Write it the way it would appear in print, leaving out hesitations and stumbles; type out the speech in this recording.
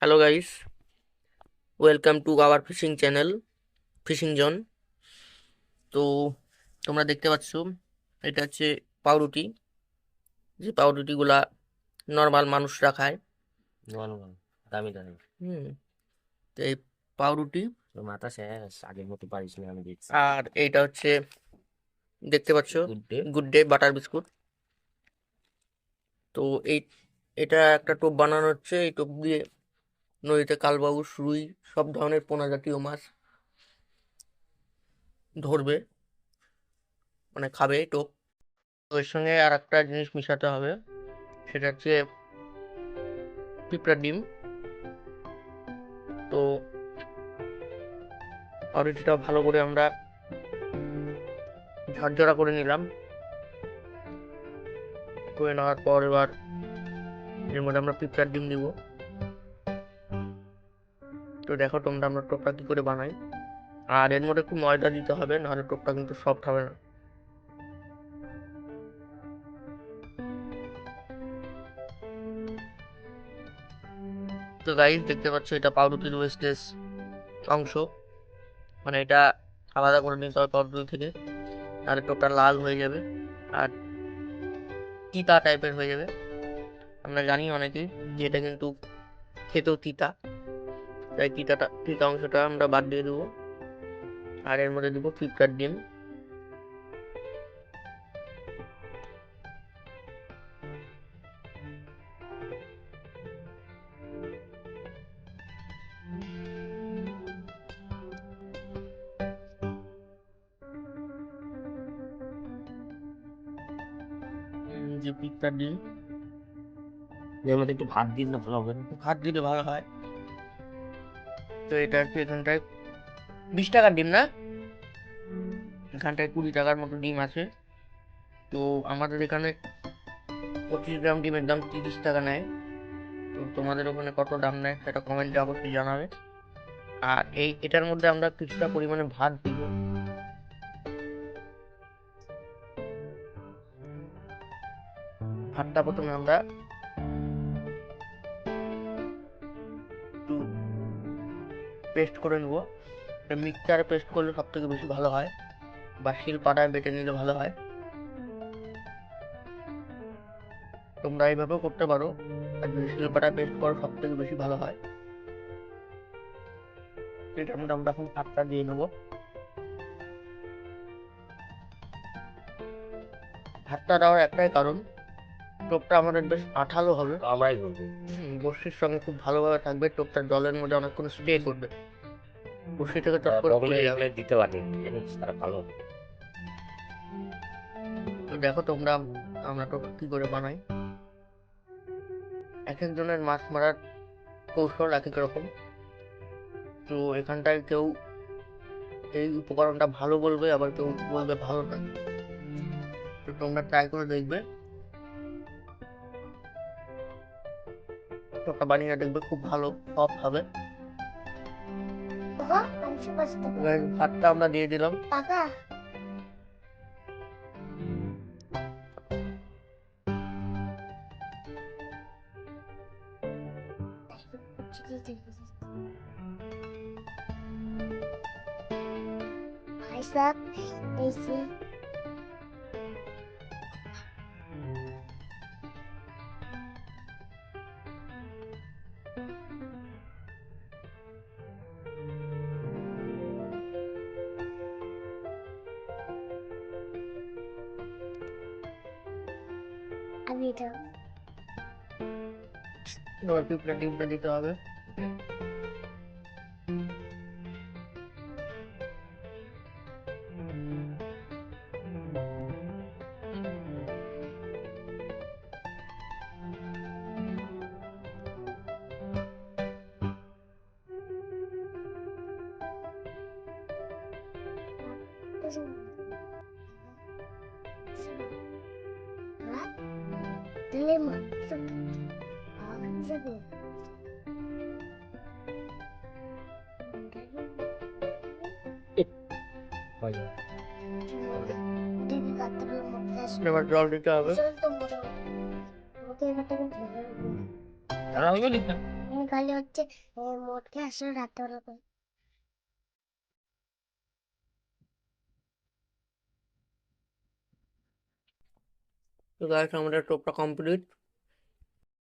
Hello guys, welcome to our fishing channel fishing zone. তো তোমরা দেখতে পাচ্ছ এটা হচ্ছে পাউরুটি, যে পাউরুটিগুলা নর্মাল মানুষরা খায়। নরমাল দামি দামি হুম। তো এই পাউরুটি, তোর মাথা শেষ আগের মতো পারিস না আমি দেখছি। আর এইটা হচ্ছে দেখতে পাচ্ছ good day. Good day butter biscuit. তো এই এটা একটা টোপ বানানো হচ্ছে। এই টোপ দিয়ে নদীতে কালবাউস, রুই, সব ধরনের পোনা জাতীয় মাছ ধরবে, মানে খাবে এই টোপ। তো এর সঙ্গে আর একটা জিনিস মিশাতে হবে, সেটা হচ্ছে পিঁপড়ার ডিম। তো পাউরুটিটা ভালো করে আমরা ঝরঝরা করে নিলাম। করে নেওয়ার পর এবার এর মধ্যে আমরা পিঁপড়ার ডিম দিব। তো দেখো তোমরা আমরা টোপটা কি করে বানাই। আর এর মধ্যে একটু ময়দা দিতে হবে, নাহলে টোপটা কিন্তু সফট হবে না। তো গাইস দেখতে পাচ্ছ এটা পাউরুটির ওয়েস্টেজ অংশ, মানে এটা আলাদা করে নিতে হবে পাউরুটি থেকে, নাহলে টোপটা লাল হয়ে যাবে আর তিতা টাইপের হয়ে যাবে। আমরা জানি অনেকেই যে এটা কিন্তু খেতেও তিতা, তাই তিতা অংশটা আমরা বাদ দিয়ে দেবো। আর এর মধ্যে দেবো পিঁপড়ার ডিম। যে পিঁপড়ার ডিম, এর মধ্যে একটু ভাত দিন না ভালো হবে না? ভাত দিলে ভালো হয়। তো এটা একটু এখানটায় 20 টাকার ডিম না, এখানটায় 20 টাকার মতো ডিম আছে। তো আমাদের এখানে 25 গ্রাম ডিমের দাম 30 টাকা নেয়। তো তোমাদের ওখানে কত দাম নেয় সেটা কমেন্টে অবশ্যই জানাবে। আর এটার মধ্যে আমরা কিছুটা পরিমাণে ভাত দিব। ভাতটা প্রথমে আমরা একটু পেস্ট করে নেবো। মিক্সচারে পেস্ট করলে সব থেকে বেশি ভালো হয়, বা শিলপাটায় বেটে নিলে ভালো হয়। তোমরা এইভাবেও করতে পারো, আর যদি শিলপাটায় পেস্ট করো সব থেকে বেশি ভালো হয়। এটার মধ্যে আমরা এখন ভাতটা দিয়ে নেবো। ভাতটা দেওয়ার একটাই কারণ, টোপটা আমাদের বেশ আঠালো হবে। আমরাই করবো। বড়শির সঙ্গে খুব ভালোভাবে থাকবে, টোপটা জলের মধ্যে অনেকক্ষণ স্টে করবে, বড়শি থেকে চট করে বগলে খুলে যাবে। এগুলো দিতে পারি জানিস তারা ভালো। তো দেখো তোমরা আমরা টোপ কি করে বানাই। এক একজনের মাছ মারার কৌশল এক এক রকম। তো এখানটায় কেউ এই উপকরণটা ভালো বলবে, আবার কেউ বলবে ভালো না। তো তোমরা ট্রাই করে দেখবে, টোপটা বানিয়ে দেখবে খুব ভালো সফট হবে। এবার ভাতটা আমরা দিয়ে দিলাম। भाई साहब ऐसे अभी तो এবার পিঁপড়া ডিমটা দিতে হবে। दिलेमा सब सब হয়ে যাবে। टीवी का तब मत এবার জল দিতে হবে। चल तो मोटा मोटे का तब তারা হইবে নি না। সকালে হচ্ছে মোটকে আসলে রাত্রেবেলা করে। তো গাইস আমাদের টোপটা কমপ্লিট।